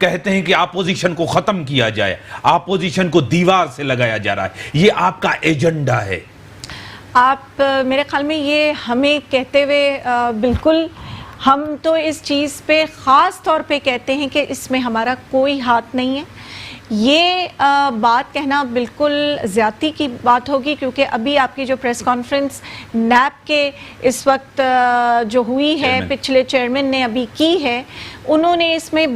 کہتے ہیں کہ اپوزیشن کو ختم کیا جائے, اپوزیشن کو دیوار سے لگایا جا رہا ہے, یہ آپ کا ایجنڈا ہے. آپ میرے خیال میں یہ ہمیں کہتے ہوئے بالکل, ہم تو اس چیز پہ خاص طور پہ کہتے ہیں کہ اس میں ہمارا کوئی ہاتھ نہیں ہے. یہ بات کہنا بالکل زیادتی کی بات ہوگی, کیونکہ ابھی آپ کی جو پریس کانفرنس نیب کے اس وقت جو ہوئی ہے, پچھلے چیئرمین نے ابھی کی ہے, انہوں نے اس میں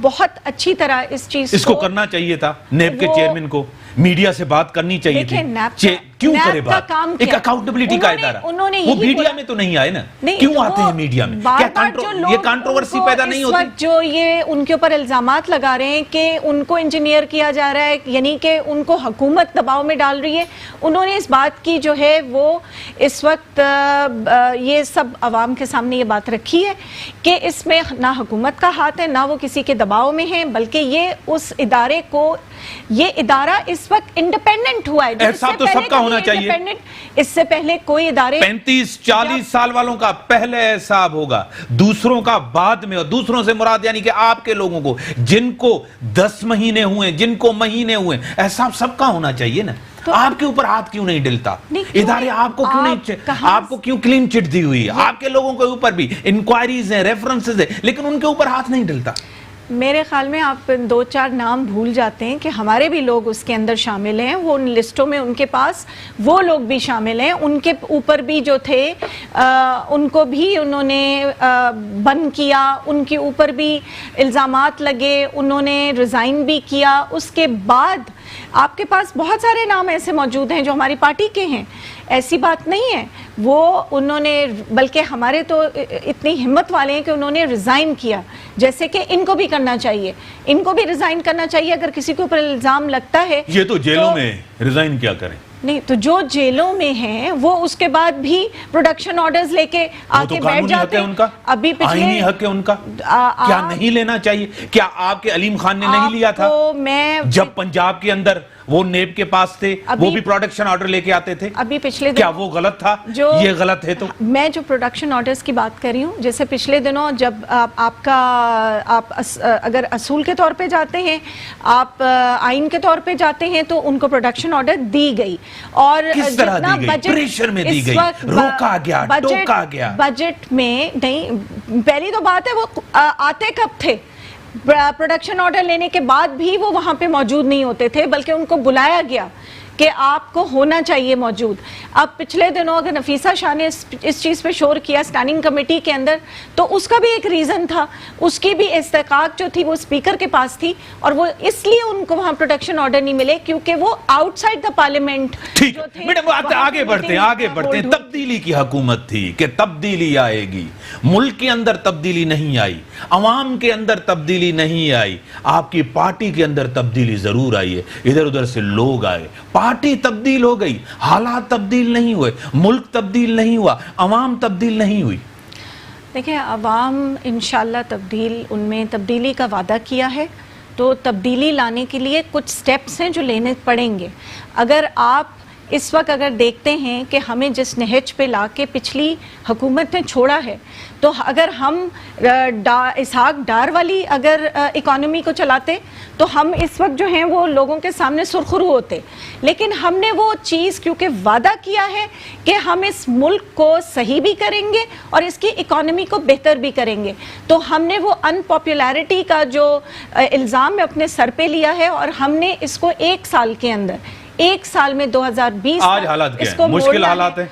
بہت اچھی طرح اس چیز کو کرنا چاہیے تھا. نیب کے چیئرمین کو میڈیا سے بات کرنی چاہیے تھی. کیوں کرے بات؟ ایک اکاؤنٹیبلٹی کا ادارہ, وہ میڈیا میں تو نہیں آئے نا, کیوں آتے ہیں میڈیا میں؟ کیا یہ کنٹروورسی پیدا نہیں ہوتی؟ جو یہ ان کے اوپر الزامات لگا رہے ہیں کہ ان کو انجینئر کیا جا رہا ہے, یعنی کہ ان کو حکومت دباؤ میں ڈال رہی ہے, انہوں نے اس بات کی جو ہے وہ اس وقت یہ سب عوام کے سامنے یہ بات رکھی ہے کہ اس میں نہ حکومت کا ہاتھ ہے, نہ وہ کسی کے دباؤ میں ہیں, بلکہ یہ اس ادارے کو, یہ ادارہ اس وقت انڈیپینڈنٹ ہوا ہے. احساب تو سب کا ہونا چاہیے. اس سے پہلے کوئی ادارے 35-40 سال والوں کا پہلے حساب ہوگا, دوسروں کا بعد میں, اور دوسروں سے مراد یعنی کہ آپ کے لوگوں کو, جن کو 10 مہینے ہوئے, جن کو مہینے ہوئے, احساب سب کا ہونا چاہیے نا. آپ کے اوپر ہاتھ کیوں نہیں ڈلتا؟ ادارے آپ کو کیوں نہیں, آپ کو کیوں کلین چٹ دی ہوئی ہے؟ آپ کے لوگوں کے اوپر بھی انکوائریز ہیں, ریفرنسز ہیں, لیکن ان کے اوپر ہاتھ نہیں ڈلتا. میرے خیال میں آپ 2-4 نام بھول جاتے ہیں کہ ہمارے بھی لوگ اس کے اندر شامل ہیں, وہ ان لسٹوں میں ان کے پاس وہ لوگ بھی شامل ہیں, ان کے اوپر بھی جو تھے ان کو بھی انہوں نے بند کیا, ان کے اوپر بھی الزامات لگے, انہوں نے ریزائن بھی کیا. اس کے بعد آپ کے پاس بہت سارے نام ایسے موجود ہیں جو ہماری پارٹی کے ہیں, ایسی بات نہیں ہے. وہ انہوں نے, بلکہ ہمارے تو اتنی ہمت والے ہیں کہ انہوں نے ریزائن کیا, جیسے کہ ان کو بھی کرنا چاہیے, ان کو بھی ریزائن کرنا چاہیے. اگر کسی کے اوپر الزام لگتا ہے, یہ تو جیلوں میں ریزائن کیا کریں؟ نہیں تو جو جیلوں میں ہیں وہ اس کے بعد بھی پروڈکشن آرڈرز لے کے آ کے بیٹھ جاتے ہیں. ابھی آئینی حق ہے ان کا, کیا نہیں لینا چاہیے؟ کیا آپ کے علیم خان نے نہیں لیا تھا جب پنجاب کے اندر وہ نیب کے پاس تھے, وہ بھی پروڈکشن آرڈر لے کے آتے تھے؟ ابھی پچھلے کیا وہ غلط تھا؟ یہ غلط ہے. تو میں جو پروڈکشن آرڈرز کی بات کر رہی ہوں, جیسے پچھلے دنوں جب آپ اگر اصول کے طور پہ جاتے ہیں, آپ آئین کے طور پہ جاتے ہیں, تو ان کو پروڈکشن آرڈر دی گئی. اور کس طرح دی گئی؟ پریشر میں دی گئی, روکا گیا, ٹوکا گیا. بجٹ میں نہیں, پہلی تو بات ہے وہ آتے کب تھے؟ پروڈکشن آرڈر لینے کے بعد بھی وہ وہاں پہ موجود نہیں ہوتے تھے, بلکہ ان کو بلایا گیا کہ آپ کو ہونا چاہیے موجود. اب پچھلے دنوں اگر نفیسہ شاہ نے اس چیز پہ شور کیا اسٹینڈنگ کمیٹی کے اندر, تو اس کا بھی ایک ریزن تھا, اس کی بھی استحقاق جو تھی وہ اسپیکر کے پاس تھی, اور وہ اس لیے ان کو وہاں پروٹیکشن آرڈر نہیں ملے کیونکہ وہ آؤٹ سائڈ دا پارلیمنٹ. ٹھیک میڈم, آگے بڑھتے ہیں. تبدیلی کی حکومت تھی کہ تبدیلی آئے گی, ملک کے اندر تبدیلی نہیں آئی, عوام کے اندر تبدیلی نہیں آئی, آپ کی پارٹی کے اندر تبدیلی ضرور آئی ہے. ادھر ادھر سے لوگ آئے, پارٹی تبدیل ہو گئی, حالات تبدیل نہیں ہوئے, ملک تبدیل نہیں ہوا, عوام تبدیل نہیں ہوئی. دیکھیں, عوام انشاءاللہ ان میں تبدیلی کا وعدہ کیا ہے, تو تبدیلی لانے کے لیے کچھ سٹیپس ہیں جو لینے پڑیں گے. اگر آپ اس وقت اگر دیکھتے ہیں کہ ہمیں جس نہج پہ لا کے پچھلی حکومت نے چھوڑا ہے, تو اگر ہم اسحاق ڈار والی اگر اکانومی کو چلاتے تو ہم اس وقت جو ہیں وہ لوگوں کے سامنے سرخرو ہوتے. لیکن ہم نے وہ چیز کیونکہ وعدہ کیا ہے کہ ہم اس ملک کو صحیح بھی کریں گے اور اس کی اکانومی کو بہتر بھی کریں گے, تو ہم نے وہ ان پاپولیرٹی کا جو الزام اپنے سر پہ لیا ہے, اور ہم نے اس کو 1 سال کے اندر, 1 سال میں 2020 آج حالات کیا ہیں؟ مشکل حالات ہیں.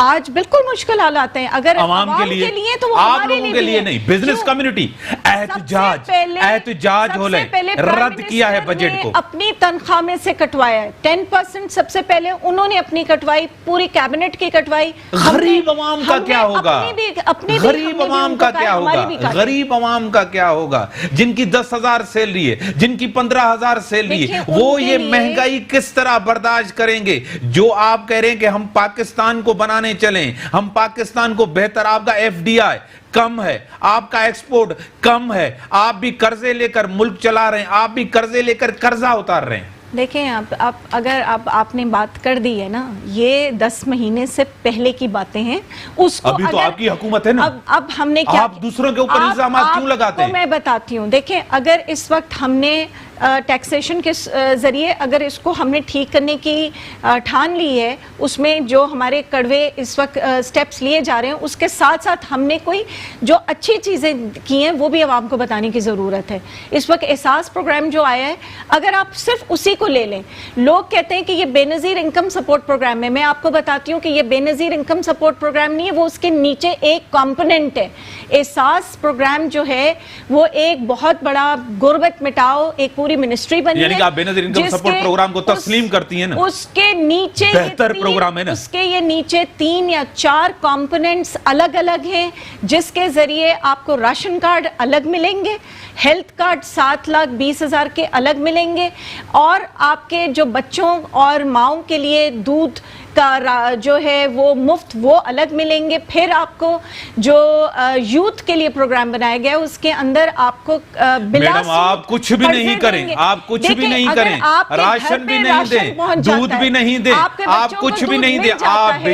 آج بالکل مشکل حالات ہیں. اگر عوام کے لیے تو آپ لوگوں کے لیے نہیں, بزنس کمیونٹی احتجاج ہو لے, رد کیا ہے بجٹ کو, اپنی تنخواہ میں سے کٹوایا ہے 10%. سب سے پہلے انہوں نے اپنی کٹوائی, پوری کیبنٹ کی کٹوائی. غریب عوام کا کیا ہوگا؟ غریب عوام کا کیا ہوگا؟ غریب عوام کا کیا ہوگا جن کی 10,000 سیلری ہے, جن کی 15,000 سیلری ہے, وہ یہ مہنگائی کس طرح برداشت کریں گے؟ جو آپ کہہ رہے ہیں کہ ہم پاکستان کو بنانے چلیں, ہم پاکستان کو بہتر, آپ کا ایف ڈی آئی کم ہے, آپ کا ایکسپورٹ کم ہے, آپ بھی قرضے لے کر ملک چلا رہے ہیں, آپ بھی قرضے لے کر قرضہ اتار رہے ہیں. دیکھیں اب اگر آپ نے بات کر دی ہے نا، یہ 10 مہینے سے پہلے کی باتیں ہیں. اس کو ابھی تو آپ کی حکومت ہے نا، اب ہم نے کیا، آپ دوسروں کے اوپر الزامات کیوں لگاتے ہیں؟ میں بتاتی ہوں. دیکھیں اگر اس وقت ہم نے ٹیکسیشن کے ذریعے اگر اس کو ہم نے ٹھیک کرنے کی ٹھان لی ہے، اس میں جو ہمارے کڑوے اس وقت سٹیپس لیے جا رہے ہیں، اس کے ساتھ ساتھ ہم نے کوئی جو اچھی چیزیں کی ہیں وہ بھی عوام کو بتانے کی ضرورت ہے. اس وقت احساس پروگرام جو آیا ہے، اگر آپ صرف اسی کو لے لیں، لوگ کہتے ہیں کہ یہ بے نظیر انکم سپورٹ پروگرام ہے. میں آپ کو بتاتی ہوں کہ یہ بے نظیر انکم سپورٹ پروگرام نہیں ہے، وہ اس کے نیچے ایک کمپوننٹ ہے. احساس پروگرام جو ہے وہ ایک بہت بڑا غربت مٹاؤ ایک پوری منسٹری بنی ہے، یعنی کہ آپ بے نظیر انکم سپورٹ پروگرام کو تسلیم کرتی ہیں نا؟ اس کے نیچے بہتر پروگرام ہے نا، اس کے یہ نیچے 3 یا 4 کمپوننٹس الگ الگ ہیں، جس کے ذریعے آپ کو راشن کارڈ الگ ملیں گے، ہیلتھ کارڈ 7,20,000 کے الگ ملیں گے، اور آپ کے جو بچوں اور ماؤں کے لیے دودھ کا جو ہے وہ مفت وہ الگ ملیں گے. پھر آپ کو جو یوتھ کے لیے پروگرام بنایا گیا ہے اس کے اندر آپ کو میڈم آپ کچھ بھی نہیں کریں، آپ کچھ بھی نہیں کریں، راشن بھی نہیں دیں، دودھ بھی نہیں دیں، آپ کچھ بھی نہیں دیں، آپ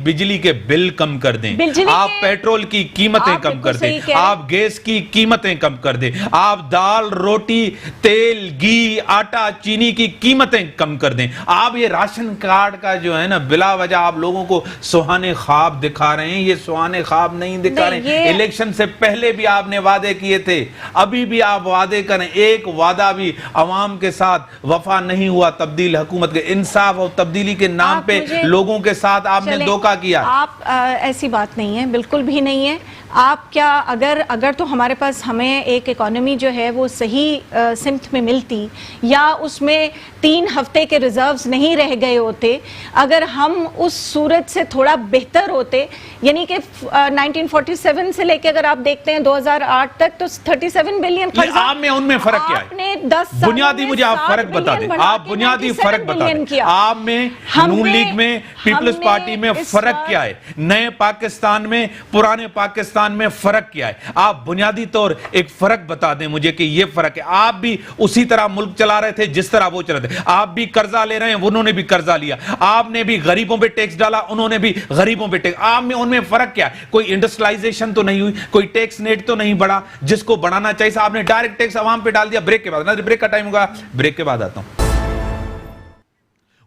بجلی کے بل کم کر دیں، آپ پیٹرول کی قیمتیں کم کر دیں، آپ گیس کی قیمتیں کم کر دیں، آپ دال روٹی تیل گھی آٹا چینی کی قیمتیں کم کر دیں. آپ یہ راشن کارڈ کا جو ہے نا بلا وجہ آپ لوگوں کو سہانے خواب دکھا رہے ہیں. یہ سہانے خواب نہیں دکھا رہے ہیں. الیکشن سے پہلے بھی آپ نے وعدے کیے تھے، ابھی بھی آپ وعدے کریں. ایک وعدہ بھی عوام کے ساتھ وفا نہیں ہوا. تبدیل حکومت کے انصاف اور تبدیلی کے نام پہ لوگوں کے ساتھ آپ نے دھوکہ کیا. آپ ایسی بات نہیں ہے، بالکل بھی نہیں ہے. آپ کیا اگر تو ہمارے پاس ہمیں ایک اکانومی جو ہے وہ صحیح سمت میں ملتی، یا اس میں 3 ہفتے کے ریزروز نہیں رہ گئے ہوتے، اگر ہم اس صورت سے تھوڑا بہتر ہوتے، یعنی کہ 1947 سے لے کے اگر آپ دیکھتے ہیں 2008 تک تو 37 بلین قرضہ. آپ میں ان میں فرق کیا ہے؟ بنیادی مجھے آپ فرق بتا دیں. آپ بنیادی فرق بتا دیں. آپ میں نون لیگ میں پیپلز پارٹی میں فرق کیا ہے؟ نئے پاکستان میں پرانے پاکستان میں فرق کیا ہے؟ آپ بنیادی طور ایک فرق بتا دیں مجھے کہ یہ فرق ہے. آپ بھی اسی طرح ملک چلا رہے تھے جس طرح وہ چلا رہے تھے. آپ بھی قرضہ لے رہے ہیں، انہوں نے بھی قرضہ لیا. آپ نے بھی غریبوں پہ ٹیکس ڈالا، انہوں نے بھی غریبوں پہ ٹیکس. آپ میں ان میں فرق کیا ہے؟ کوئی انڈسٹریلائزیشن تو نہیں ہوئی، کوئی ٹیکس نیٹ تو نہیں بڑھا جس کو بڑھانا چاہیے. آپ نے ڈائریکٹ ٹیکس عوام پہ ڈال دیا. بریک کے بعد، بریک کا ٹائم ہوگا، بریک کے بعد آتا ہوں.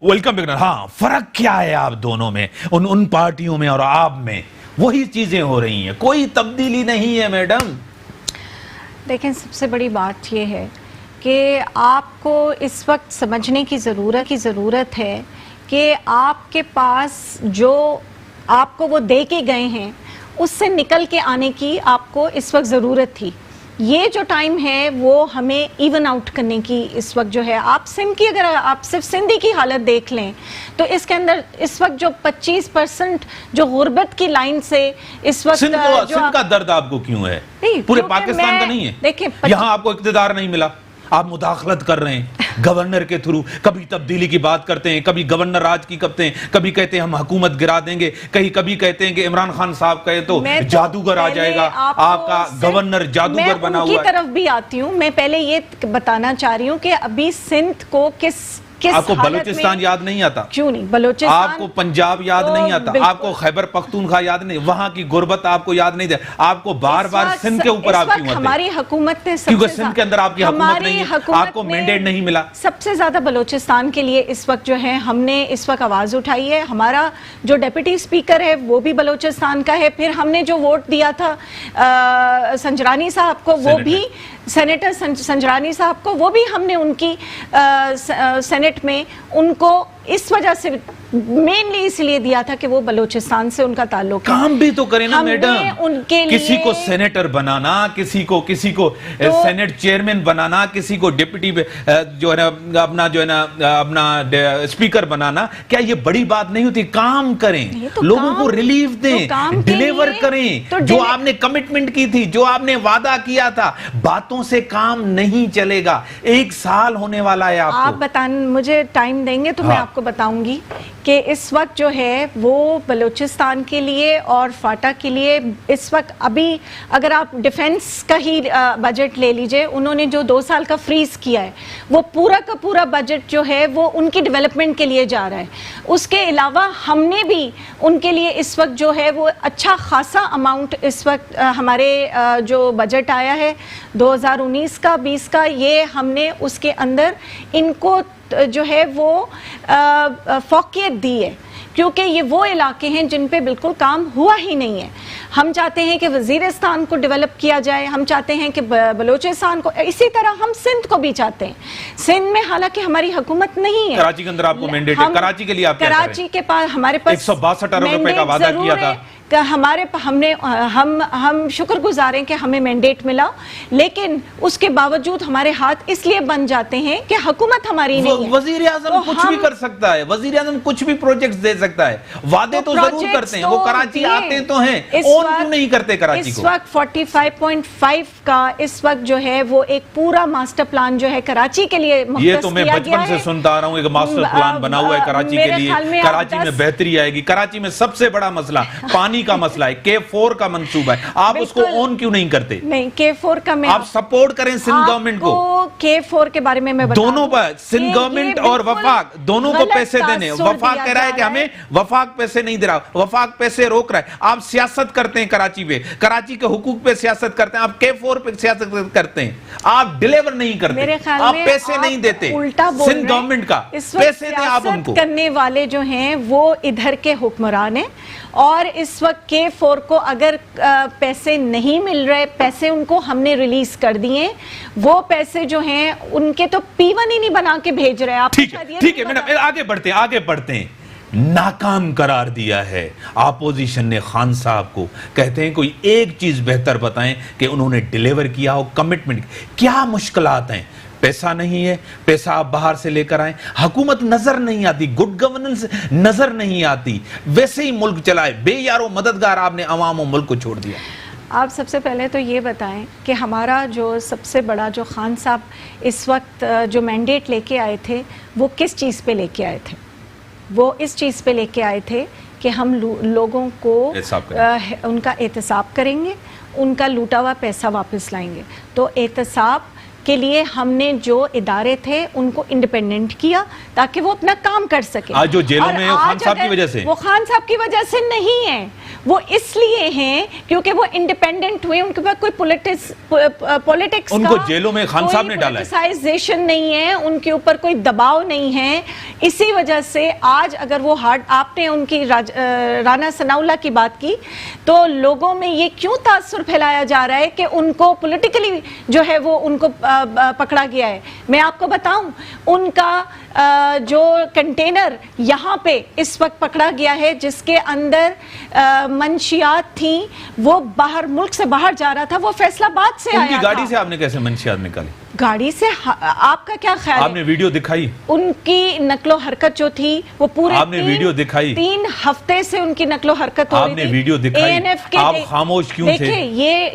Welcome back. ہاں فرق کیا ہے آپ دونوں میں، ان پارٹیوں میں اور آپ میں؟ وہی چیزیں ہو رہی ہیں، کوئی تبدیلی نہیں ہے میڈم. دیکھیں سب سے بڑی بات یہ ہے کہ آپ کو اس وقت سمجھنے کی ضرورت ہے کہ آپ کے پاس جو آپ کو وہ دے کے گئے ہیں اس سے نکل کے آنے کی آپ کو اس وقت ضرورت تھی. یہ جو ٹائم ہے وہ ہمیں ایون آؤٹ کرنے کی اس وقت جو ہے. آپ سندھ کی، اگر آپ صرف سندھی کی حالت دیکھ لیں تو اس کے اندر اس وقت جو 25% جو غربت کی لائن سے اس وقت سندھ کا درد آپ کو کیوں ہے؟ پورے پاکستان کا نہیں ہے. دیکھیں یہاں آپ کو اقتدار نہیں ملا، آپ مداخلت کر رہے ہیں گورنر کے تھرو. کبھی تبدیلی کی بات کرتے ہیں، کبھی گورنر راج کی کرتے ہیں، کبھی کہتے ہیں ہم حکومت گرا دیں گے، کبھی کہتے ہیں کہ عمران خان صاحب کہے تو جادوگر آ جائے گا. آپ کا گورنر جادوگر بنا ہوا ہے. میں ان کی طرف بھی آتی ہوں. میں پہلے یہ بتانا چاہ رہی ہوں کہ ابھی سندھ کو کس آپ کو بلوچستان یاد نہیں آتا؟ کیوں نہیں؟ بلوچستان آپ کو پنجاب یاد نہیں آتا؟ آپ کو خیبر پختونخوا یاد نہیں؟ وہاں کی غربت آپ کو یاد نہیں دے؟ آپ کو بار بار سندھ کے اوپر آپ کیوں آتے ہیں؟ ہماری حکومت نے کیونکہ سندھ کے اندر آپ کی حکومت نہیں ہے، آپ کو مینڈیٹ نہیں ملا. سب سے زیادہ بلوچستان کے لیے اس وقت جو ہے ہم نے اس وقت آواز اٹھائی ہے. ہمارا جو ڈیپٹی اسپیکر ہے وہ بھی بلوچستان کا ہے. پھر ہم نے جو ووٹ دیا تھا سنجرانی صاحب کو، وہ بھی سینیٹر سنجرانی صاحب کو، وہ بھی ہم نے ان کی سینٹ میں ان کو اس وجہ سے مینلی اس لیے دیا تھا کہ وہ بلوچستان سے ان کا تعلق ہے. کام بھی تو کریں نا میڈم. کسی کو سینیٹر بنانا، کسی کو سینٹ چیئرمین بنانا، کسی کو ڈپٹی جو ہے نا اپنا اسپیکر بنانا، کیا یہ بڑی بات نہیں ہوتی؟ کام کریں، لوگوں کو ریلیف دیں، ڈیلیور کریں جو آپ نے کمٹمنٹ کی تھی، جو آپ نے وعدہ کیا تھا. باتوں سے کام نہیں چلے گا. 1 سال ہونے والا ہے. آپ بتائیں، مجھے ٹائم دیں گے تو میں آپ آپ کو بتاؤں گی کہ اس وقت جو ہے وہ بلوچستان کے لیے اور فاٹا کے لیے اس وقت ابھی اگر آپ ڈیفنس کا ہی بجٹ لے لیجئے, انہوں نے جو 2 سال کا فریز کیا ہے وہ پورا کا پورا بجٹ جو ہے وہ ان کی ڈیولپمنٹ کے لیے جا رہا ہے. اس کے علاوہ ہم نے بھی ان کے لیے اس وقت جو ہے وہ اچھا خاصا اماؤنٹ اس وقت ہمارے جو بجٹ آیا ہے 2019 کا 20 کا, یہ ہم نے اس کے اندر ان کو جو ہے وہ فوقیت دی ہے, کیونکہ یہ وہ علاقے ہیں جن پہ بالکل کام ہوا ہی نہیں ہے. ہم چاہتے ہیں کہ وزیرستان کو ڈیولپ کیا جائے, ہم چاہتے ہیں کہ بلوچستان کو, اسی طرح ہم سندھ کو بھی چاہتے ہیں. سندھ میں حالانکہ ہماری حکومت نہیں ہے, کراچی کے اندر آپ کو مینڈیٹ ہے, کراچی کے لیے آپ کیا کر رہے ہیں؟ کراچی کے پاس ہمارے پاس 162 ارب روپے کا وعدہ کیا تھا. ہم شکر گزار ہیں کہ ہمیں مینڈیٹ ملا, لیکن اس کے باوجود ہمارے ہاتھ اس لیے بن جاتے ہیں کہ حکومت ہماری نہیں ہے. وزیر اعظم کچھ بھی کر سکتا ہے, وزیر اعظم کچھ بھی پروجیکٹس دے سکتا ہے, وعدے تو ضرور کرتے ہیں, وہ کراچی آتے تو ہیں, اون کیوں نہیں کرتے کراچی کو؟ اس وقت 45.5 کا اس وقت جو ہے وہ ایک پورا ماسٹر پلان جو ہے کراچی کے لیے مختص کیا گیا ہے. یہ تو میں بچپن سے سنتا آ رہا ہوں, ایک ماسٹر پلان بنا ہوا ہے کراچی کے لیے, کراچی میں بہتری آئے گی. کراچی میں سب سے بڑا مسئلہ پانی کا مسئلہ ہے, K4 کا منصوبہ ہے, آپ اس کو اون کیوں نہیں کرتے؟ نہیں, K4 کا میں آپ سپورٹ کریں سندھ گورنمنٹ کو. K4 کے بارے میں بتا دونوں پر سندھ گورنمنٹ اور وفاق دونوں کو پیسے دینے. وفاق کہہ رہا ہے کہ ہمیں وفاق پیسے نہیں دے رہا, وفاق پیسے روک رہا ہے. آپ سیاست کرتے ہیں کراچی پہ, کراچی کے حقوق پہ سیاست کرتے ہیں, آپ K4 پہ سیاست کرتے ہیں, آپ ڈیلیور نہیں کرتے, آپ پیسے نہیں دیتے. سندھ گورنمنٹ کا پیسے دیں آپ ان کو. کرنے والے جو ہیں وہ ادھر کے حکمران ہیں, اور اس وقت K4 کو اگر پیسے نہیں مل رہے, پیسے ان کو ہم نے ریلیز کر دیے, وہ پیسے جو ہیں ان کے تو P1 ہی نہیں بنا کے بھیج رہے. آپ ٹھیک ہے میڈم, آگے بڑھتے ہیں. ناکام قرار دیا ہے اپوزیشن نے خان صاحب کو, کہتے ہیں کوئی ایک چیز بہتر بتائیں کہ انہوں نے ڈیلیور کیا ہو, کمٹمنٹ. کیا مشکلات ہیں؟ پیسہ نہیں ہے, پیسہ آپ باہر سے لے کر آئیں, حکومت نظر نہیں آتی, گڈ گورننس نظر نہیں آتی, ویسے ہی ملک چلائے, بے یارو مددگار آپ نے عوام و ملک کو چھوڑ دیا. آپ سب سے پہلے تو یہ بتائیں کہ ہمارا جو سب سے بڑا جو خان صاحب اس وقت جو مینڈیٹ لے کے آئے تھے وہ کس چیز پہ لے کے آئے تھے؟ وہ اس چیز پہ لے کے آئے تھے کہ ہم لوگوں کو ان کا احتساب کریں گے, ان کا لوٹا ہوا پیسہ واپس لائیں گے. تو احتساب کے لیے ہم نے جو ادارے تھے ان کو انڈیپینڈنٹ کیا تاکہ وہ اپنا کام کر سکیں. آج جو جیلوں میں خان صاحب کی وجہ سے, وہ خان صاحب کی وجہ سے نہیں ہیں, وہ اس لیے ہیں کیونکہ وہ انڈیپینڈنٹ ہوئے, ان کے پاس کوئی پولیٹکس ان کو جیلوں میں خان صاحب نے ڈالا ہے, پولیٹیسائزیشن نہیں ہے, ان کے اوپر کوئی دباؤ نہیں ہے. اسی وجہ سے آج اگر وہ آپ نے ان کی رانا ثناء اللہ کی بات کی تو لوگوں میں یہ کیوں تاثر پھیلایا جا رہا ہے کہ ان کو پولیٹیکلی جو ہے وہ ان کو پکڑا گیا ہے. میں آپ کو بتاؤں, ان کا جو کنٹینر یہاں پہ اس وقت پکڑا گیا ہے جس کے اندر منشیات تھیں, وہ باہر ملک سے باہر جا رہا تھا, وہ فیصل آباد سے آیا تھا. ان کی گاڑی سے آپ نے کیسے منشیات نکالی؟ گاڑی سے آپ کا کیا خیال ہے؟ آپ نے ویڈیو دکھائی ان کی نقل و حرکت جو تھی وہ پورے آپ نے ویڈیو دکھائی 3 ہفتے سے ان کی نقل و حرکت ہو رہی تھی. آپ نے ویڈیو دکھائی, آپ خاموش کیوں تھے؟ دیکھیں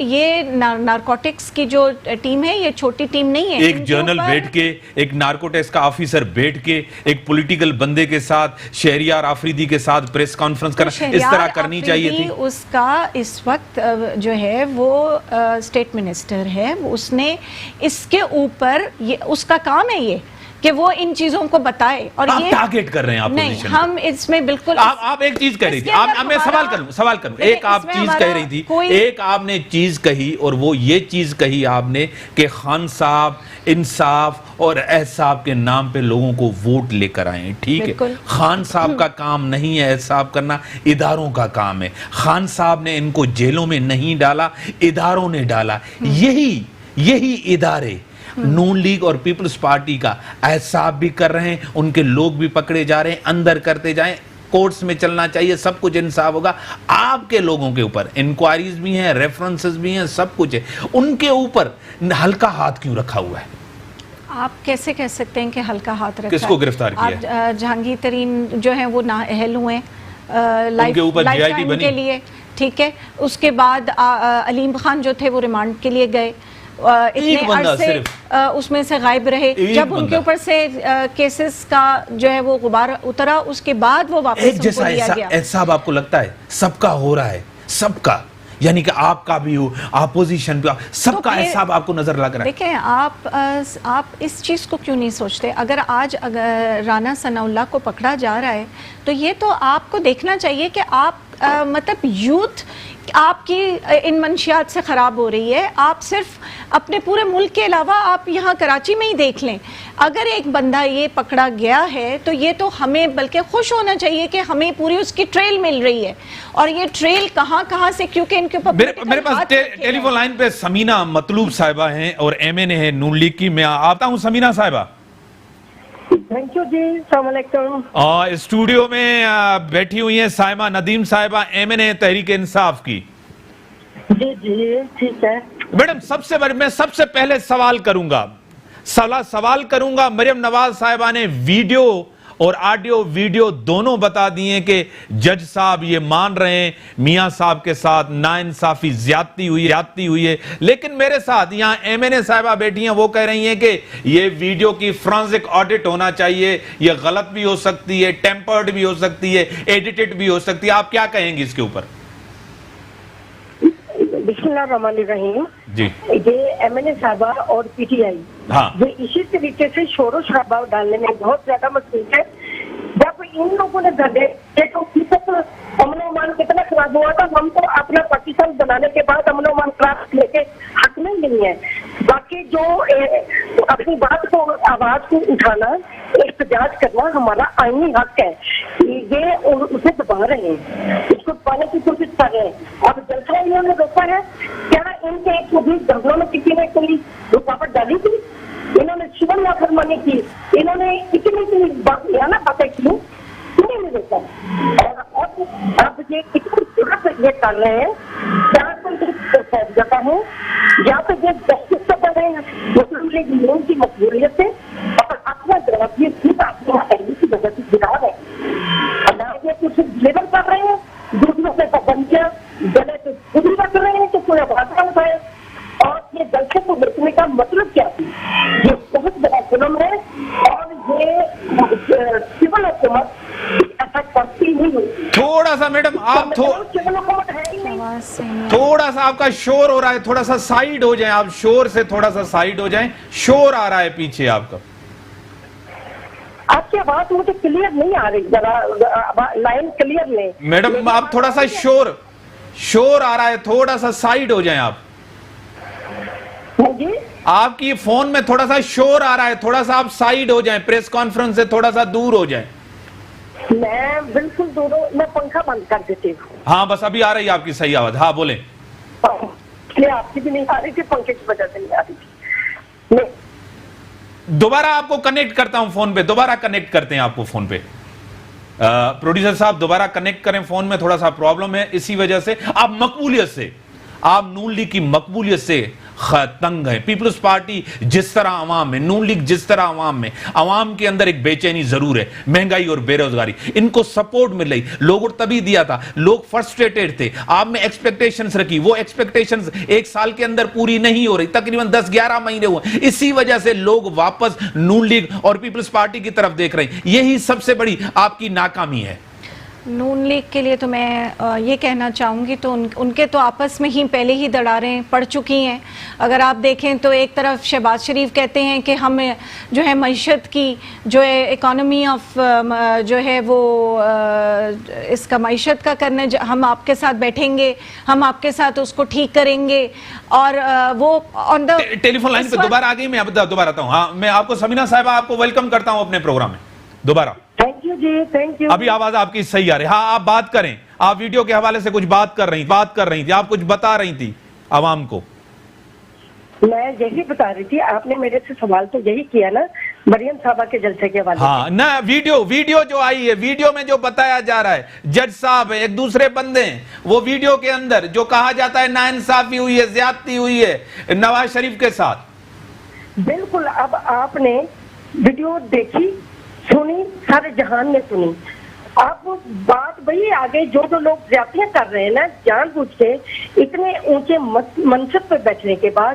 یہ نارکوٹکس کی جو ٹیم ہے یہ چھوٹی ٹیم نہیں ہے. ایک جرنل بیٹھ کے, ایک نارکوٹکس کا آفیسر بیٹھ کے ایک پولیٹیکل بندے کے ساتھ, شہریار آفریدی کے ساتھ پریس کانفرنس کرنا, اس طرح کرنی چاہیے تھی. اس کا اس وقت جو ہے وہ اسٹیٹ منسٹر ہے, اس نے اس کے اوپر اس کا کام ہے یہ کہ وہ ان چیزوں کو بتائے. اور آپ ٹارگٹ کر رہے ہیں اپوزیشن. نہیں, ہم اس میں بالکل آپ ایک چیز کہہ رہی تھی, میں سوال کروں, ایک آپ چیز کہہ رہی تھی, ایک آپ نے چیز کہی اور وہ یہ چیز کہی آپ نے کہ خان صاحب انصاف اور احتساب کے نام پہ لوگوں کو ووٹ لے کر آئے. ٹھیک ہے, خان صاحب کا کام نہیں ہے احتساب کرنا, اداروں کا کام ہے. خان صاحب نے ان کو جیلوں میں نہیں ڈالا, اداروں نے ڈالا. یہی ادارے نون لیگ اور پیپلز پارٹی کا احتساب بھی کر رہے ہیں, ان کے لوگ بھی پکڑے جا رہے ہیں, اندر کرتے جائیں, کورٹس میں چلنا چاہیے, سب کچھ انصاف ہوگا. آپ کے لوگوں کے اوپر انکوائریز بھی ہیں, ریفرنسز بھی ہیں, سب کچھ ہے, ان کے اوپر ہلکا ہاتھ کیوں رکھا ہوا ہے؟ آپ کیسے کہہ سکتے ہیں کہ ہلکا ہاتھ رکھا ہے؟ کس کو گرفتار کیا ہے؟ جہانگیر ترین جو ہیں وہ نااہل ہوئے ان کے اوپر جی آئی ٹی بنی کے لیے. ٹھیک ہے, اس کے بعد علیم خان جو تھے وہ ریمانڈ کے لیے گئے. اتنے بندہ عرصے اس میں سے غائب رہے. جب ان کے اوپر سے کیسز کا جو ہے وہ غبار اترا اس کے بعد وہ واپس ان کو لیا گیا. احساب آپ کو لگتا ہے سب کا ہو رہا ہے, سب کا, یعنی کہ آپ کا بھی ہو, اپوزیشن بھی, سب کا احساب آپ کو نظر لگ رہا ہے؟ دیکھیں آپ اس چیز کو کیوں نہیں سوچتے؟ اگر آج رانا ثناء اللہ کو پکڑا جا رہا ہے تو یہ تو آپ کو دیکھنا چاہیے کہ آپ مطلب یوتھ آپ کی ان منشیات سے خراب ہو رہی ہے. آپ صرف اپنے پورے ملک کے علاوہ آپ یہاں کراچی میں ہی دیکھ لیں, اگر ایک بندہ یہ پکڑا گیا ہے تو یہ تو ہمیں بلکہ خوش ہونا چاہیے کہ ہمیں پوری اس کی ٹریل مل رہی ہے. اور یہ ٹریل کہاں کہاں سے, کیونکہ ان کے اوپر میرے پاس ٹیلی فون لائن پہ سمینہ مطلوب صاحبہ ہیں اور ایم این اے ہے نون لیگ کی. میں آتا ہوں سمینہ صاحبہ. تھینک یو جی, السلام علیکم. اسٹوڈیو میں بیٹھی ہوئی ہیں سائمہ ندیم صاحبہ, ایم این اے تحریک انصاف کی. جی جی ٹھیک ہے میڈم, میں سب سے پہلے سوال کروں گا, مریم نواز صاحبہ نے ویڈیو اور آڈیو ویڈیو دونوں بتا دیے کہ جج صاحب یہ مان رہے ہیں میاں صاحب کے ساتھ ناانصافی زیادتی ہوئی ہے, لیکن میرے ساتھ یہاں ایم این اے صاحبہ بیٹھی ہیں, وہ کہہ رہی ہیں کہ یہ ویڈیو کی فرانزک آڈٹ ہونا چاہیے, یہ غلط بھی ہو سکتی ہے, ٹیمپرڈ بھی ہو سکتی ہے, ایڈیٹڈ بھی ہو سکتی ہے. آپ کیا کہیں گی اس کے اوپر؟ بسم اللہ الرحمن الرحیم. جی, یہ ایم این اے صاحبہ اور پی ٹی آئی یہ اسی طریقے سے شور و شرابہ ڈالنے میں بہت زیادہ مصروف ہے. جب ان لوگوں نے امن و امان کتنا خراب ہوا تھا, ہم تو اپنا پاکستان بنانے کے بعد امن و امان خراب لے کے حق میں نہیں ہے. باقی جو اپنی بات کو, آواز کو اٹھانا, احتجاج کرنا ہمارا آئینی حق ہے. یہ اسے دبا رہے ہیں, اس کو دبانے کی کوشش کر رہے ہیں. اب جلسہ انہوں نے روکا ہے, کیا ان کے 120 دھرنوں میں کسی نے کوئی رکاوٹ ڈالی تھی؟ انہوں نے سول نافرمانی کی, انہوں نے اتنی باتیں کی, انہیں نہیں روکا. اور اب یہ کتنی صورت یہ کر رہے ہیں, جہاں پر جگہ ہے جہاں پہ یہ جسٹس سے کر رہے ہیں مسلم لیگ نون کی مقبولیت سے, اور اپنا جوابی صرف اپنی اہلی کی وجہ سے گرا ہے. اللہ یہ کچھ لیبل کر رہے ہیں, دوسروں سے پابندیاں گلے سے پوری رکھ رہے ہیں کہ کوئی آواز نہ اٹھائے. اور یہ جلسے کو روکنے کا مطلب کیا تھی؟ یہ بہت بڑا ظلم ہے, اور یہ سول حکومت ایسا کرتی نہیں ہوئی. تھوڑا سا میڈم آپ تھوڑا سا آپ کا شور ہو رہا ہے, تھوڑا سا سائیڈ ہو جائیں, آپ شور سے تھوڑا سا سائیڈ ہو جائیں, شور آ رہا ہے پیچھے آپ کا. آپ کی آواز مجھے کلیئر نہیں آ رہی, ذرا لائن کلیئر نہیں. میڈم آپ تھوڑا سا شور آ رہا ہے, تھوڑا سا سائیڈ ہو جائیں. آپ جی آپ کی فون میں تھوڑا سا شور آ رہا ہے, تھوڑا سا آپ سائیڈ ہو جائیں, پریس کانفرنس سے تھوڑا سا دور ہو جائیں. میں بالکل دور ہوں, میں پنکھا بند کر دیتی ہوں. ہاں بس ابھی آ رہی ہے آپ کی صحیح آواز. ہاں بولیں. آپ کی بھی نہیں آ رہی تھی, پنکھے کی وجہ سے نہیں آ رہی تھی. دوبارہ آپ کو کنیکٹ کرتا ہوں فون پہ, دوبارہ کنیکٹ کرتے ہیں آپ کو فون پہ. پروڈیوسر صاحب دوبارہ کنیکٹ کریں, فون میں تھوڑا سا پرابلم ہے, اسی وجہ سے آپ مقبولیت سے, آپ نون لیگ کی مقبولیت سے تنگ ہے. پیپلز پارٹی جس طرح عوام میں, نون لیگ جس طرح عوام میں, عوام کے اندر ایک بے چینی ضرور ہے, مہنگائی اور بے روزگاری, ان کو سپورٹ مل رہی. لوگوں تبھی دیا تھا, لوگ فرسٹریٹڈ تھے, آپ میں ایکسپیکٹیشنز رکھی, وہ ایکسپیکٹیشنز ایک سال کے اندر پوری نہیں ہو رہی, تقریباً 10-11 مہینے ہوئے. اسی وجہ سے لوگ واپس نون لیگ اور پیپلز پارٹی کی طرف دیکھ رہے ہیں. یہی سب سے بڑی آپ کی ناکامی ہے. نون لیگ کے لیے تو میں یہ کہنا چاہوں گی, تو ان کے تو آپس میں ہی پہلے ہی دڑاریں پڑ چکی ہیں. اگر آپ دیکھیں تو ایک طرف شہباز شریف کہتے ہیں کہ ہم جو ہے معیشت کی جو ہے اکانومی آف جو ہے وہ اس کا معیشت کا کرنا, ہم آپ کے ساتھ بیٹھیں گے, ہم آپ کے ساتھ اس کو ٹھیک کریں گے. اور وہ آن دا ٹیلی فون لائن پہ دوبارہ آ گئی, میں دوبارہ آتا ہوں. ہاں میں آپ کو سمینہ صاحبہ آپ کو ویلکم کرتا ہوں اپنے پروگرام میں دوبارہ. Thank you ji, thank you. ابھی آواز آپ کی صحیح آ رہی. ہاں آپ بات کریں, آپ ویڈیو کے حوالے سے کچھ بات کر رہی تھی, آپ کچھ بتا رہی تھی عوام کو. میں یہی بتا رہی تھی, آپ نے میرے سے سوال تو یہی کیا نا مریم صاحبہ کے جلسے کے حوالے سے. ہاں نہ ویڈیو جو آئی ہے, ویڈیو میں جو بتایا جا رہا ہے, جج صاحب ہے, ایک دوسرے بندے ہیں, وہ ویڈیو کے اندر جو کہا جاتا ہے ناانصافی ہوئی ہے, زیادتی ہوئی ہے نواز شریف کے ساتھ. بالکل. اب آپ نے ویڈیو دیکھی, سنی, سارے جہان نے سنی. اب بات وہی آگے, جو لوگ زیادتیاں کر رہے ہیں نا جان بوجھ کے اتنے اونچے منصب پہ بیٹھنے کے بعد,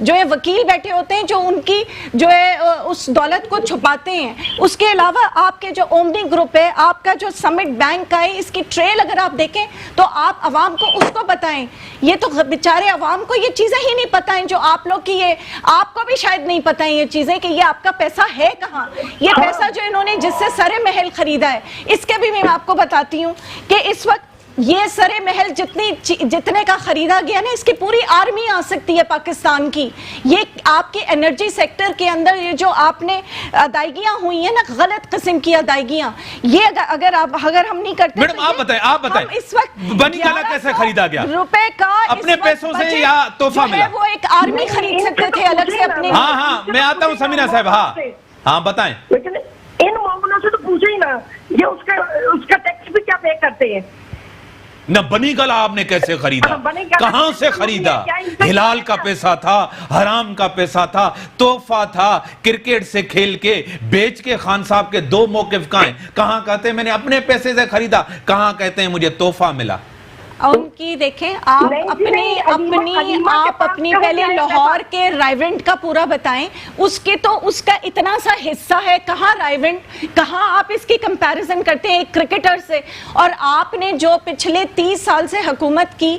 جو ہے وکیل بیٹھے ہوتے ہیں جو ان کی جو ہے اس دولت کو چھپاتے ہیں. اس کے علاوہ آپ کے جو اومنی گروپ ہے, آپ کا جو سمٹ بینک کا ہے, اس کی ٹریل اگر آپ دیکھیں تو آپ عوام کو اس کو بتائیں. یہ تو بیچارے عوام کو یہ چیزیں ہی نہیں پتہ ہیں جو آپ لوگ کی, یہ آپ کو بھی شاید نہیں پتہ ہیں یہ چیزیں کہ یہ آپ کا پیسہ ہے کہاں. یہ پیسہ جو انہوں نے جس سے سر محل خریدا ہے, اس کے بھی میں آپ کو بتاتی ہوں کہ اس وقت یہ سر محل جتنے کا خریدا گیا نا, اس کی پوری آرمی آ سکتی ہے پاکستان کی. یہ آپ کی انرجی سیکٹر کے اندر یہ جو آپ نے ادائیگیاں ہوئی ہیں نا, غلط قسم کی ادائیگیاں, یہ اگر ہم نہیں کرتے. میڈم آپ بتائیں اس وقت بنی گالا کیسے خریدا گیا؟ روپے کا اپنے پیسوں سے یا تحفہ ملا؟ وہ ایک آرمی خرید سکتے تھے الگ سے اپنے. ہاں میں آتا ہوں سمینہ صاحب. ہاں بتائیں. لیکن ان معاملوں سے تو پوچھے ہی نا, یہ اس کا ٹیکس بھی کیا پے کرتے ہیں؟ نہ بنی گالا آپ نے کیسے خریدا, کہاں سے خریدا؟ ہلال کا پیسہ تھا, حرام کا پیسہ تھا, تحفہ تھا, کرکٹ سے کھیل کے بیچ کے. خان صاحب کے 2 موقف کہاں کہتے ہیں میں نے اپنے پیسے سے خریدا, کہاں کہتے ہیں مجھے تحفہ ملا. ان کی دیکھیں آپ اپنی پہلے لاہور کے رائیونٹ کا پورا بتائیں, اس کا اتنا سا حصہ ہے, کہاں رائیونٹ, کہاں آپ اس کی کمپیریزن کرتے ہیں ایک کرکٹر سے. اور آپ نے جو پچھلے 30 سال سے حکومت کی,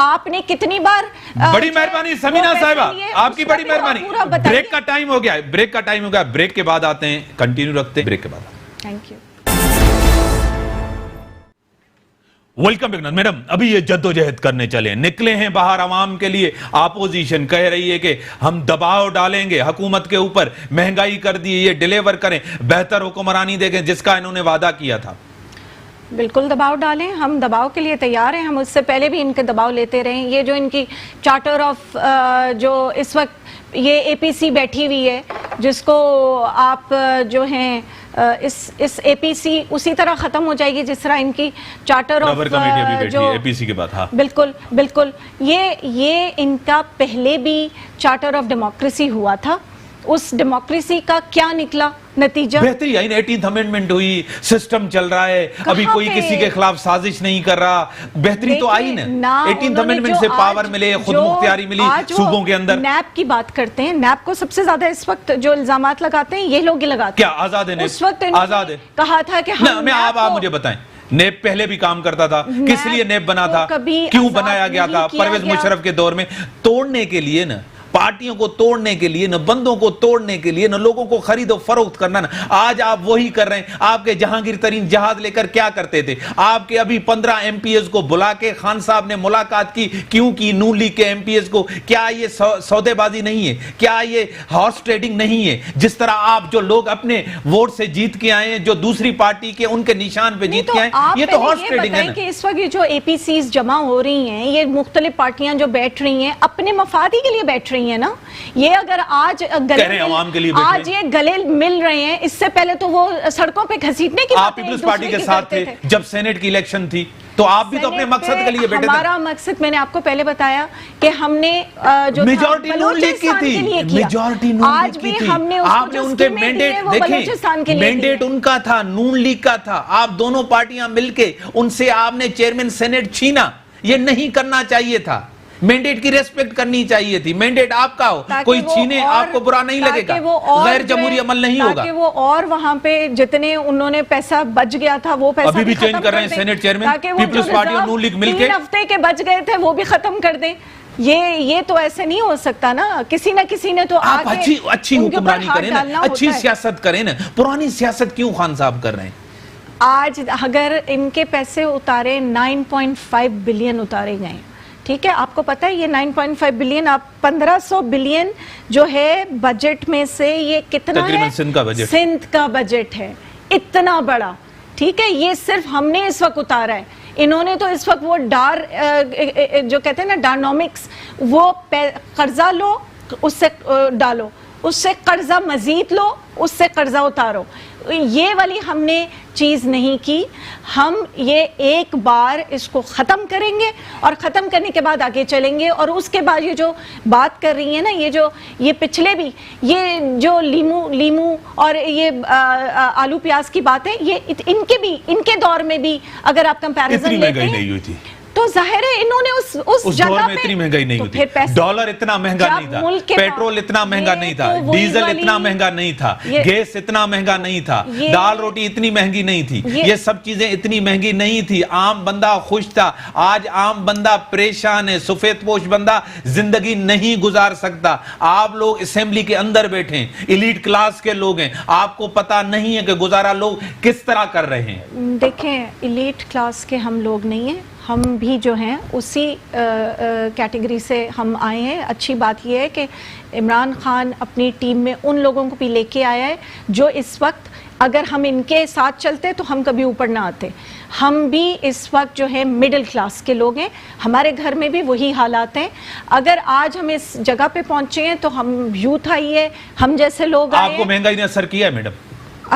آپ نے کتنی بار. بڑی مہربانی سمینہ صاحبہ, آپ کی بڑی مہربانی. بریک کا ٹائم ہو گیا, بریک کے بعد آتے ہیں, کنٹینیو رکھتے ہیں بریک کے بعد. Thank you. Welcome back. Madam ابھی یہ جدوجہد کرنے چلے, نکلے ہیں باہر عوام کے لیے. اپوزیشن کہہ رہی ہے کہ ہم دباؤ ڈالیں گے حکومت کے اوپر, مہنگائی کر دی, یہ ڈیلیور کریں, بہتر حکمرانی دیکھیں جس کا انہوں نے وعدہ کیا تھا. بالکل دباؤ ڈالیں, ہم دباؤ کے لیے تیار ہیں. ہم اس سے پہلے بھی ان کے دباؤ لیتے رہے. یہ جو ان کی چارٹر آف جو اس وقت یہ اے پی سی بیٹھی ہوئی ہے, جس کو آپ جو ہیں اس اے پی سی اسی طرح ختم ہو جائے گی جس طرح ان کی چارٹر آف جو اے پی سی کے بعد. بالکل یہ ان کا پہلے بھی چارٹر آف ڈیموکریسی ہوا تھا. اس ڈیموکریسی کا کیا نکلا نتیجہ؟ بہتری آئی, 18th امینڈمنٹ ہوئی, سسٹم چل رہا ہے, ابھی کوئی کسی کے خلاف سازش نہیں کر رہا. بہتری تو آئی نا, 18th امینڈمنٹ سے پاور ملے, خود مختاری ملی صوبوں کے اندر. نیب کی بات کرتے ہیں, نیب کو سب سے زیادہ اس وقت جو الزامات لگاتے ہیں یہ لوگ ہی لگاتے ہیں. کیا آزاد ہے؟ اس وقت آزاد ہے, کہا تھا کہ آپ مجھے بتائیں, نیب پہلے بھی کام کرتا تھا, کس لیے نیب بنا تھا, کیوں بنایا گیا تھا؟ پرویز مشرف کے دور میں توڑنے کے لیے نا, پارٹیوں کو توڑنے کے لیے, نہ بندوں کو توڑنے کے لیے, نہ لوگوں کو خرید و فروخت کرنا. نا آج آپ وہی کر رہے ہیں. آپ کے جہانگیر ترین جہاز لے کر کیا کرتے تھے؟ آپ کے ابھی 15 ایم پی ایز کو بلا کے خان صاحب نے ملاقات کی, کیوں کی؟ نون لیگ کے ایم پی ایز کو. کیا یہ سودے بازی نہیں ہے؟ کیا یہ ہارس ٹریڈنگ نہیں ہے؟ جس طرح آپ جو لوگ اپنے ووٹ سے جیت کے آئے ہیں, جو دوسری پارٹی کے ان کے نشان پہ جیت کے آئے, یہ تو ہارس ٹریڈنگ ہے نا. کہ اس وقت یہ جو اے پی سیز جمع ہو رہی ہیں, یہ مختلف پارٹیاں جو بیٹھ رہی ہیں اپنے مفاد کے لیے بیٹھ رہی ہیں نا. یہ اگر آج یہ گلے مل رہے ہیں, اس سے پہلے تو وہ سڑکوں پہ گھسیٹنے کی آپ پیپلز پارٹی کے ساتھ تھے جب سینٹ کی الیکشن تھی, تو آپ بھی تو اپنے مقصد کے لیے بیٹھے تھے. ہمارا مقصد میں نے آپ کو پہلے بتایا کہ ہم نے جو میجورٹی نون لیگ کی تھی, میجورٹی نون لیگ کی تھی. آپ نے ان کے مینڈیٹ دیکھیں, مینڈیٹ ان کا تھا, نون لیگ کا تھا. آپ دونوں پارٹیاں مل کے ان سے آپ نے چیئرمین سینٹ چھینا. یہ نہیں کرنا چاہیے تھا. مینڈیٹ کی ریسپیکٹ کرنی چاہیے تھی. مینڈیٹ آپ کا ہو, کوئی چھینے آپ کو برا نہیں لگے گا, غیر جمہوری عمل نہیں ہوگا. تاکہ وہ اور وہاں پہ جتنے انہوں نے پیسہ بچ گیا تھا وہ پیسہ ابھی بھی چینج کر رہے ہیں سینٹ چیئرمین, پیپلز پارٹی اور نون لیگ مل کے 3 ہفتے کے بچ گئے تھے وہ بھی ختم کر دیں. یہ تو ایسے نہیں ہو سکتا نا. کسی نہ کسی نے تو آپ اچھی حکمرانی کریں نا, اچھی سیاست کریں نا. پرانی سیاست کیوں خان صاحب کر رہے ہیں؟ آج اگر ان کے پیسے اتارے 9.5 بلین اتارے گئے, ٹھیک ہے, آپ کو پتہ ہے یہ 9.5 بلین, آپ 1500 بلین جو ہے بجٹ میں سے یہ کتنا ہے؟ سندھ کا بجٹ ہے اتنا بڑا, ٹھیک ہے. یہ صرف ہم نے اس وقت اتارا ہے. انہوں نے تو اس وقت وہ جو کہتے ہیں نا ڈارنومکس, وہ قرضہ لو اس سے ڈالو, اس سے قرضہ مزید لو اس سے قرضہ اتارو. یہ والی ہم نے چیز نہیں کی. ہم یہ ایک بار اس کو ختم کریں گے اور ختم کرنے کے بعد آگے چلیں گے. اور اس کے بعد یہ جو بات کر رہی ہیں نا, یہ پچھلے بھی یہ جو لیمو اور یہ آلو پیاز کی بات ہے, یہ ان کے دور میں بھی اگر آپ کمپیریزن لیتے ہیں تو ظاہر ہے انہوں نے اس جگہ دور میں اتنی مہنگائی نہیں ہوتی، ڈالر اتنا مہنگا نہیں تھا، پیٹرول اتنا مہنگا نہیں تھا، ڈیزل اتنا مہنگا نہیں تھا، گیس اتنا مہنگا نہیں تھا، دال روٹی اتنی مہنگی نہیں تھی، یہ سب چیزیں اتنی مہنگی نہیں تھی، عام بندہ خوش تھا۔ آج عام بندہ پریشان ہے، سفید پوش بندہ زندگی نہیں گزار سکتا۔ آپ لوگ اسمبلی کے اندر بیٹھیں، ایلیٹ کلاس کے لوگ ہیں، آپ کو پتا نہیں ہے کہ گزارا لوگ کس طرح کر رہے ہیں۔ دیکھیں ایلیٹ کلاس کے ہم لوگ نہیں ہیں، ہم بھی جو ہیں اسی کیٹیگری سے ہم آئے ہیں۔ اچھی بات یہ ہے کہ عمران خان اپنی ٹیم میں ان لوگوں کو بھی لے کے آیا ہے جو اس وقت اگر ہم ان کے ساتھ چلتے تو ہم کبھی اوپر نہ آتے۔ ہم بھی اس وقت جو ہے مڈل کلاس کے لوگ ہیں، ہمارے گھر میں بھی وہی حالات ہیں۔ اگر آج ہم اس جگہ پہ پہنچے ہیں تو ہم یوتھ آئی ہے، ہم جیسے لوگ آئے ہیں۔ آپ کو مہنگائی نے اثر کیا ہے میڈم؟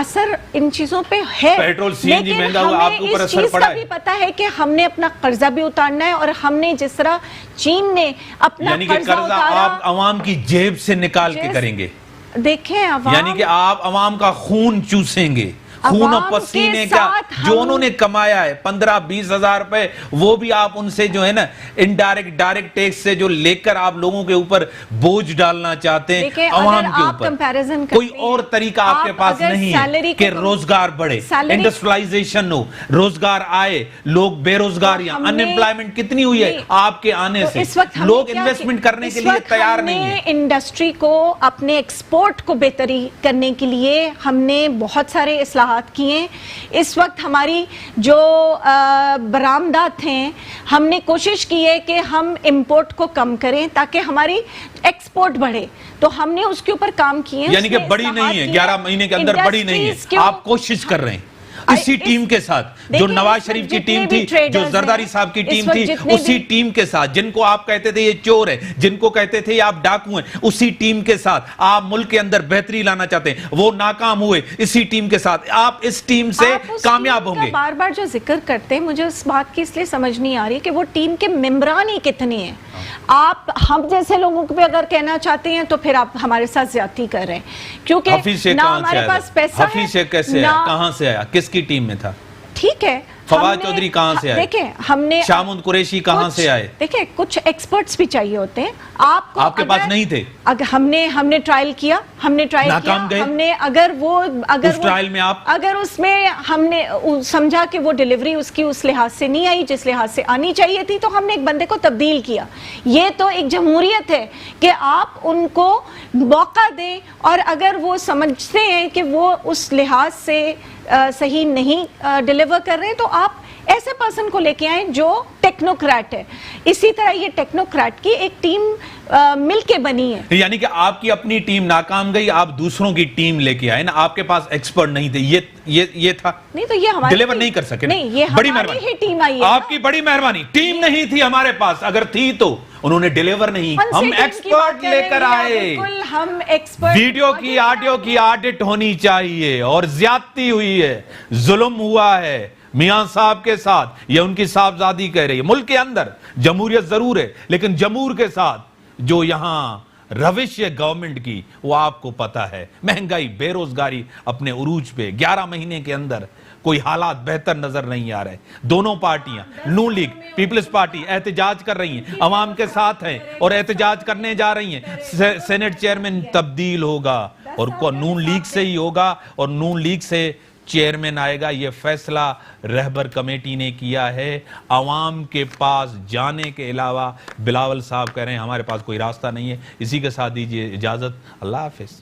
اثر ان چیزوں پہ ہے، پیٹرول سی این جی مہنگا ہوا، آپ کے اوپر اثر پڑا ہے؟ بھی پتا ہے کہ ہم نے اپنا قرضہ بھی اتارنا ہے، اور ہم نے جس طرح چین نے اپنا یعنی کہ قرضہ آپ عوام کی جیب سے نکال کے کریں گے؟ دیکھیں عوام، یعنی کہ آپ عوام کا خون چوسیں گے، خون و پسینے کا جو انہوں نے کمایا ہے 15-20 ہزار روپے، وہ بھی آپ ان سے جو ہے نا انڈائریکٹ ڈائریکٹ ٹیکس سے جو لے کر آپ لوگوں کے اوپر بوجھ ڈالنا چاہتے ہیں عوام کے اوپر۔ کوئی اور طریقہ آپ کے پاس نہیں ہے کہ روزگار بڑھے، انڈسٹریلائزیشن ہو، روزگار آئے، لوگ بے روزگار، یا ان ایمپلائمنٹ کتنی ہوئی ہے آپ کے آنے سے، لوگ انویسٹمنٹ کرنے کے لیے تیار نہیں ہیں۔ انڈسٹری کو اپنے ایکسپورٹ کو بہتری کرنے کے لیے ہم نے بہت سارے اصلاحات کیے۔ اس وقت ہماری جو برآمدات ہیں، ہم نے کوشش کی ہے کہ ہم امپورٹ کو کم کریں تاکہ ہماری ایکسپورٹ بڑھے، تو ہم نے اس کے اوپر کام کیے۔ یعنی کہ بڑی نہیں ہے، 11 مہینے کے اندر بڑی نہیں ہے، آپ کوشش کر رہے ہیں اسی ٹیم کے ساتھ جو نواز شریف کی ٹیم تھی، جو زرداری صاحب کی ٹیم تھی، اسی ٹیم کے ساتھ جن کو آپ کہتے تھے یہ چور ہے، جن کو کہتے تھے یہ آپ ڈاکو ہیں، اسی ٹیم کے ساتھ آپ ملک کے اندر بہتری لانا چاہتے ہیں، وہ ناکام ہوئے، اسی ٹیم کے ساتھ آپ اس ٹیم سے کامیاب ہوں گے۔ بار بار جو ذکر کرتے ہیں، مجھے اس بات کی اس لیے سمجھ نہیں آ رہی کہ وہ ٹیم کے ممبران ہی کتنے ہیں۔ آپ ہم جیسے لوگوں کو بھی اگر کہنا چاہتے ہیں تو پھر آپ ہمارے ساتھ زیادتی کر رہے ہیں، کیونکہ نہ ہمارے پاس پیسہ ہے۔ حفیظ شیخ کیسے آیا، کہاں سے آیا، کس کی ٹیم میں تھا؟ ٹھیک ہے، فواد چودھری کہاں سے آئے؟ دیکھیں ہم نے شامون قریشی کہاں سے آئے؟ دیکھیں کچھ ایکسپرٹس بھی چاہیے ہوتے ہیں، آپ کے پاس نہیں تھے؟ ہم نے ٹرائل کیا، ہم نے اگر اس میں ہم نے سمجھا کہ وہ ڈیلیوری اس کی اس لحاظ سے نہیں آئی جس لحاظ سے آنی چاہیے تھی، تو ہم نے ایک بندے کو تبدیل کیا۔ یہ تو ایک جمہوریت ہے کہ آپ ان کو موقع دیں، اور اگر وہ سمجھتے ہیں کہ وہ اس لحاظ سے صحیح نہیں ڈیلیور کر رہے ہیں تو آپ ایسے پرسن کو لے کے آئیں جو ٹیکنوکریٹ ہے۔ اسی طرح یہ ٹیکنوکریٹ کی ایک ٹیم مل کے بنی ہے۔ یعنی کہ آپ کی اپنی ٹیم ناکام گئی، آپ دوسروں کی ٹیم لے کے آئے نا، آپ کے پاس ایکسپرٹ نہیں تھے، یہ تھا نہیں تو یہ ہماری ڈیلیور نہیں کر سکے۔ نہیں، یہ بڑی ہماری ہی ٹیم آئی ہے، آپ کی بڑی مہربانی، ٹیم نہیں تھی ہمارے پاس، اگر تھی تو انہوں نے ڈیلیور نہیں، ہم ایکسپرٹ لے کر آئے۔ ہم ایکسپرٹ، ویڈیو کی آڈیو کی آڈٹ ہونی چاہیے، اور زیادتی ہوئی ہے، ظلم ہوا ہے میاں صاحب کے ساتھ، یہ ان کی صاحبزادی کہہ رہی ہے۔ ملک کے اندر جمہوریت ضرور ہے، لیکن جمہور کے ساتھ جو یہاں روش ہے گورنمنٹ کی، وہ آپ کو پتا ہے۔ مہنگائی، بے روزگاری اپنے عروج پہ، 11 مہینے کے اندر کوئی حالات بہتر نظر نہیں آ رہے۔ دونوں پارٹیاں، نون لیگ، پیپلز پارٹی احتجاج کر رہی ہیں، عوام کے ساتھ ہیں اور احتجاج کرنے جا رہی ہیں۔ سینٹ چیئرمین تبدیل ہوگا اور نون لیگ سے ہی ہوگا، اور نون لیگ سے چیئرمین آئے گا۔ یہ فیصلہ رہبر کمیٹی نے کیا ہے۔ عوام کے پاس جانے کے علاوہ بلاول صاحب کہہ رہے ہیں ہمارے پاس کوئی راستہ نہیں ہے۔ اسی کے ساتھ دیجیے اجازت، اللہ حافظ۔